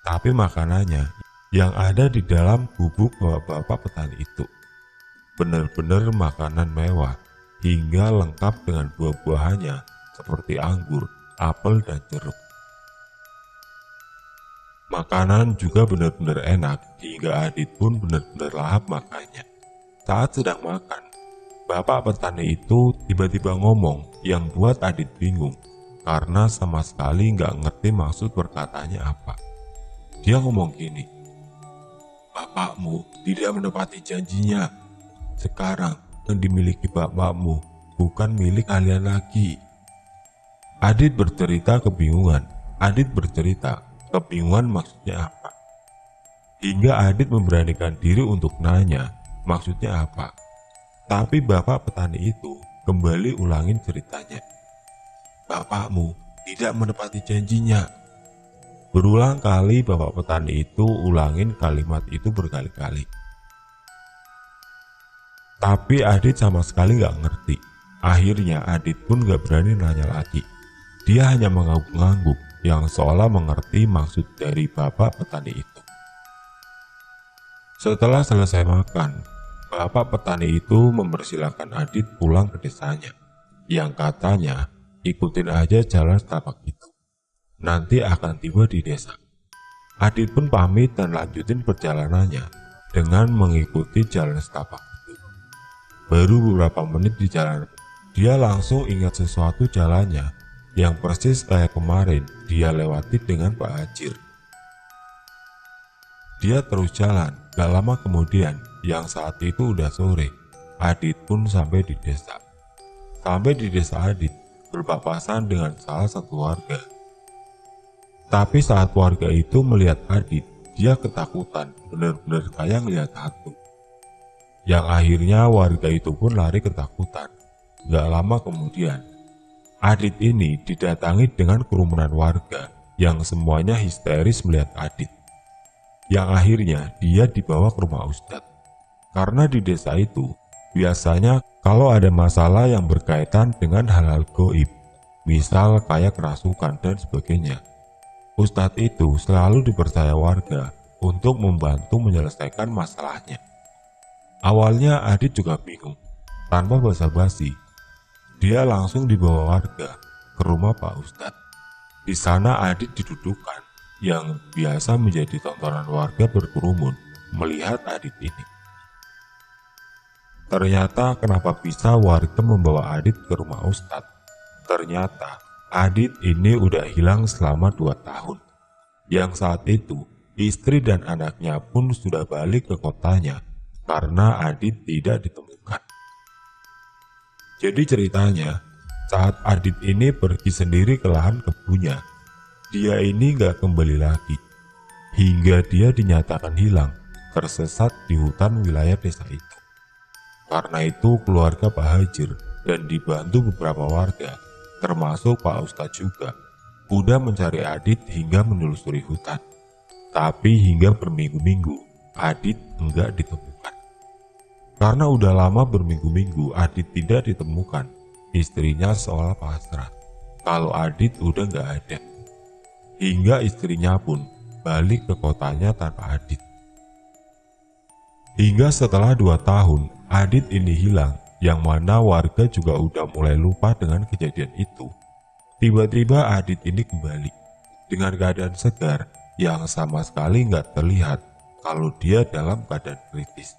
tapi makanannya yang ada di dalam gubuk bapak-bapak petani itu benar-benar makanan mewah, hingga lengkap dengan buah-buahannya seperti anggur, apel, dan jeruk. Makanan juga benar-benar enak, hingga Adit pun benar-benar lahap makannya. Saat sedang makan, bapak petani itu tiba-tiba ngomong yang buat Adit bingung, karena sama sekali nggak ngerti maksud perkataannya apa. Dia ngomong gini, "Bapakmu tidak menepati janjinya. Sekarang yang dimiliki bapakmu bukan milik kalian lagi." Adit bercerita kebingungan maksudnya apa. Hingga Adit memberanikan diri untuk nanya maksudnya apa. Tapi bapak petani itu kembali ulangin ceritanya. "Bapakmu tidak menepati janjinya." Berulang kali bapak petani itu ulangin kalimat itu berkali-kali. Tapi Adit sama sekali gak ngerti. Akhirnya Adit pun gak berani nanya lagi. Dia hanya mengangguk-angguk yang seolah mengerti maksud dari bapak petani itu. Setelah selesai makan, bapak petani itu mempersilahkan Adit pulang ke desanya. Yang katanya, ikutin aja jalan setapak itu. Nanti akan tiba di desa. Adit pun pamit dan lanjutin perjalanannya dengan mengikuti jalan setapak itu. Baru beberapa menit di jalan, dia langsung ingat sesuatu jalannya yang persis kayak kemarin dia lewati dengan Pak Hajir. Dia terus jalan, gak lama kemudian yang saat itu udah sore, Adit pun sampai di desa. Sampai di desa Adit berpapasan dengan salah satu warga. Tapi saat warga itu melihat Adit, dia ketakutan, benar-benar kayak ngelihat hantu. Yang akhirnya warga itu pun lari ketakutan. Gak lama kemudian, Adit ini didatangi dengan kerumunan warga yang semuanya histeris melihat Adit. Yang akhirnya dia dibawa ke rumah Ustadz. Karena di desa itu, biasanya kalau ada masalah yang berkaitan dengan hal-hal gaib, misal kayak kerasukan dan sebagainya, Ustadz itu selalu dipercaya warga untuk membantu menyelesaikan masalahnya. Awalnya Adit juga bingung, tanpa basa-basi, dia langsung dibawa warga ke rumah Pak Ustadz. Di sana Adit didudukan, yang biasa menjadi tontonan warga berkerumun melihat Adit ini. Ternyata kenapa bisa warga membawa Adit ke rumah Ustadz? Ternyata Adit ini udah hilang selama 2 tahun. Yang saat itu istri dan anaknya pun sudah balik ke kotanya karena Adit tidak ditemukan. Jadi ceritanya, saat Adit ini pergi sendiri ke lahan kebunnya, dia ini gak kembali lagi, hingga dia dinyatakan hilang, tersesat di hutan wilayah desa itu. Karena itu keluarga Pak Hajir dan dibantu beberapa warga, termasuk Pak Ustadz juga, udah mencari Adit hingga menelusuri hutan. Tapi hingga berminggu-minggu, Adit enggak ditemukan. Karena udah lama berminggu-minggu Adit tidak ditemukan, istrinya seolah pasrah kalau Adit udah enggak ada. Hingga istrinya pun balik ke kotanya tanpa Adit. Hingga setelah 2 tahun, Adit ini hilang, yang mana warga juga udah mulai lupa dengan kejadian itu. Tiba-tiba Adit ini kembali, dengan keadaan segar yang sama sekali nggak terlihat kalau dia dalam keadaan kritis.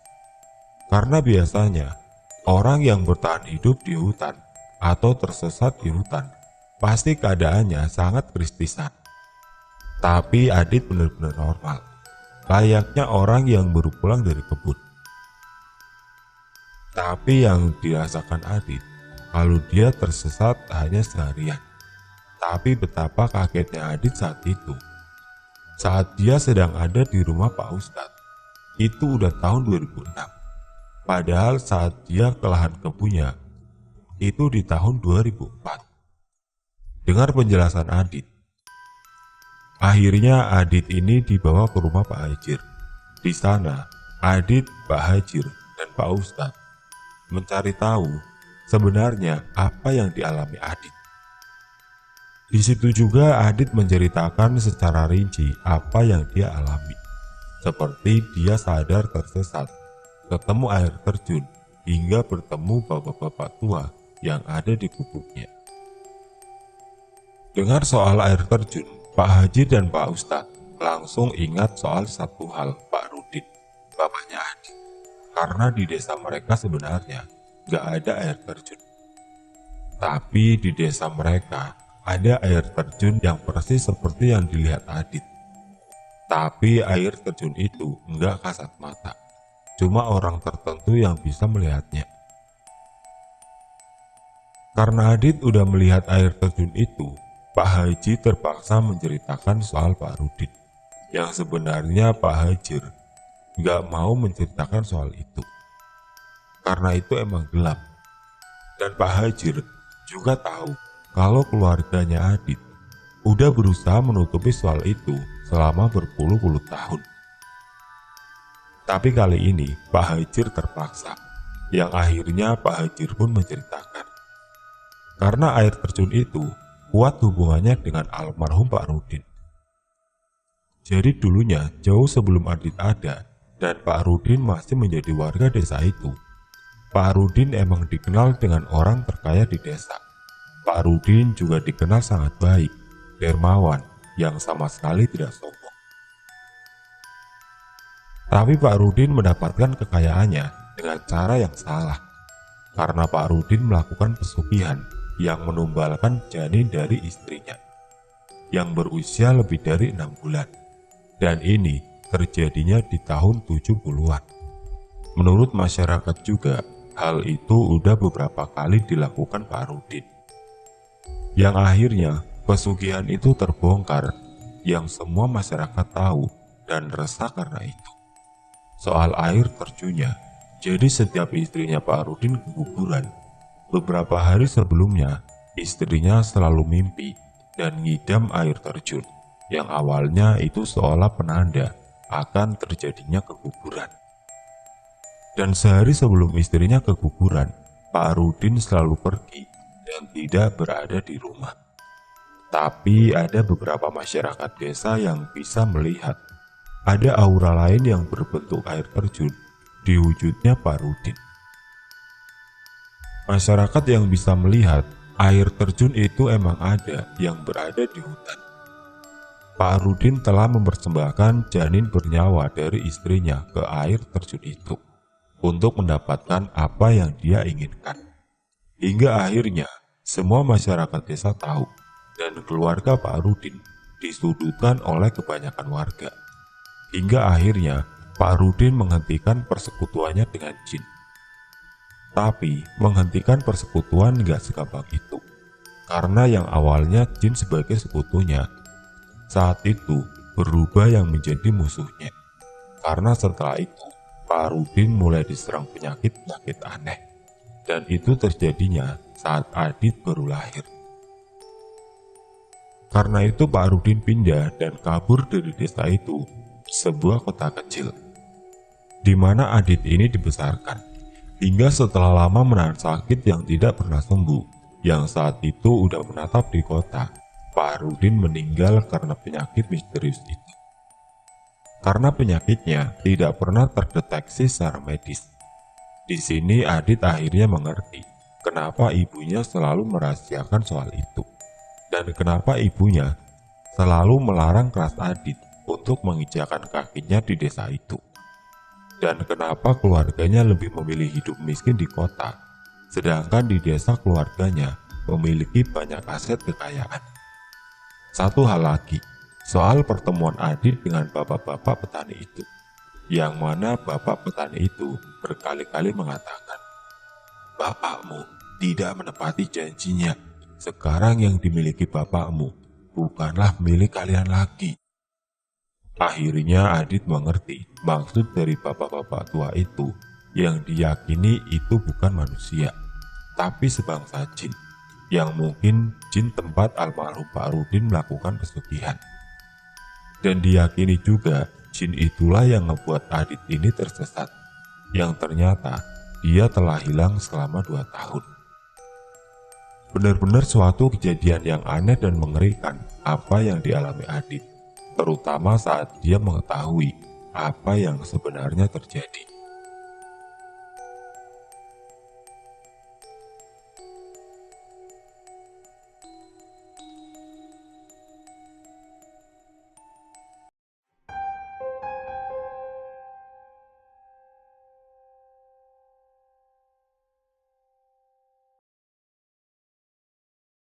Karena biasanya, orang yang bertahan hidup di hutan atau tersesat di hutan, pasti keadaannya sangat kristisan. Tapi Adit benar-benar normal, layaknya orang yang baru pulang dari kebun. Tapi yang dirasakan Adit, kalau dia tersesat hanya seharian. Tapi betapa kagetnya Adit saat itu. Saat dia sedang ada di rumah Pak Ustadz, itu udah tahun 2006. Padahal saat dia ke lahan kebunnya, itu di tahun 2004. Dengar penjelasan Adit, akhirnya Adit ini dibawa ke rumah Pak Hajir. Di sana, Adit, Pak Hajir, dan Pak Ustadz mencari tahu sebenarnya apa yang dialami Adit. Di situ juga Adit menceritakan secara rinci apa yang dia alami. Seperti dia sadar tersesat, ketemu air terjun, hingga bertemu bapak-bapak tua yang ada di gubuknya. Dengar soal air terjun, Pak Haji dan Pak Ustadz langsung ingat soal satu hal Pak Rudin, bapaknya Adit. Karena di desa mereka sebenarnya gak ada air terjun. Tapi di desa mereka ada air terjun yang persis seperti yang dilihat Adit. Tapi air terjun itu enggak kasat mata. Cuma orang tertentu yang bisa melihatnya. Karena Adit udah melihat air terjun itu, Pak Haji terpaksa menceritakan soal Pak Rudin. Yang sebenarnya Pak Hajir nggak mau menceritakan soal itu. Karena itu emang gelap. Dan Pak Hajir juga tahu kalau keluarganya Adit udah berusaha menutupi soal itu selama berpuluh-puluh tahun. Tapi kali ini Pak Hajir terpaksa, yang akhirnya Pak Hajir pun menceritakan. Karena air terjun itu kuat hubungannya dengan almarhum Pak Rudin. Jadi dulunya jauh sebelum Adit ada dan Pak Rudin masih menjadi warga desa itu, Pak Rudin emang dikenal dengan orang terkaya di desa. Pak Rudin juga dikenal sangat baik, dermawan, yang sama sekali tidak sombong. Tapi Pak Rudin mendapatkan kekayaannya dengan cara yang salah, karena Pak Rudin melakukan pesugihan yang menumbalkan janin dari istrinya, yang berusia lebih dari 6 bulan. Dan ini terjadinya di tahun 70-an. Menurut masyarakat juga, hal itu udah beberapa kali dilakukan Pak Rudin. Yang akhirnya pesugihan itu terbongkar, yang semua masyarakat tahu dan resah karena itu. Soal air terjunnya, jadi setiap istrinya Pak Rudin keguguran, beberapa hari sebelumnya istrinya selalu mimpi dan ngidam air terjun, yang awalnya itu seolah penanda akan terjadinya keguguran. Dan sehari sebelum istrinya keguguran, Pak Rudin selalu pergi dan tidak berada di rumah. Tapi ada beberapa masyarakat desa yang bisa melihat ada aura lain yang berbentuk air terjun di wujudnya Pak Rudin. Masyarakat yang bisa melihat air terjun itu emang ada yang berada di hutan. Pak Rudin telah mempersembahkan janin bernyawa dari istrinya ke air terjun itu untuk mendapatkan apa yang dia inginkan. Hingga akhirnya semua masyarakat desa tahu dan keluarga Pak Rudin disudutkan oleh kebanyakan warga. Hingga akhirnya Pak Rudin menghentikan persekutuannya dengan jin. Tapi menghentikan persekutuan gak segampang itu, karena yang awalnya jin sebagai sekutunya saat itu berubah yang menjadi musuhnya. Karena setelah itu Pak Rudin mulai diserang penyakit-penyakit aneh, dan itu terjadinya saat Adit baru lahir. Karena itu Pak Rudin pindah dan kabur dari desa itu, sebuah kota kecil, di mana Adit ini dibesarkan. Hingga setelah lama menahan sakit yang tidak pernah sembuh, yang saat itu udah menatap di kota, Pak Rudin meninggal karena penyakit misterius itu. Karena penyakitnya tidak pernah terdeteksi secara medis. Di sini Adit akhirnya mengerti kenapa ibunya selalu merahasiakan soal itu, dan kenapa ibunya selalu melarang keras Adit untuk menginjakan kakinya di desa itu. Dan kenapa keluarganya lebih memilih hidup miskin di kota, sedangkan di desa keluarganya memiliki banyak aset kekayaan. Satu hal lagi, soal pertemuan Adit dengan bapak-bapak petani itu, yang mana bapak petani itu berkali-kali mengatakan, "Bapakmu tidak menepati janjinya. Sekarang yang dimiliki bapakmu bukanlah milik kalian lagi." Akhirnya Adit mengerti maksud dari bapak-bapak tua itu, yang diyakini itu bukan manusia, tapi sebangsa jin, yang mungkin jin tempat almarhum Pak Rudin melakukan pesugihan. Dan diyakini juga jin itulah yang membuat Adit ini tersesat, yang ternyata dia telah hilang selama 2 tahun. Benar-benar suatu kejadian yang aneh dan mengerikan apa yang dialami Adit, terutama saat dia mengetahui apa yang sebenarnya terjadi.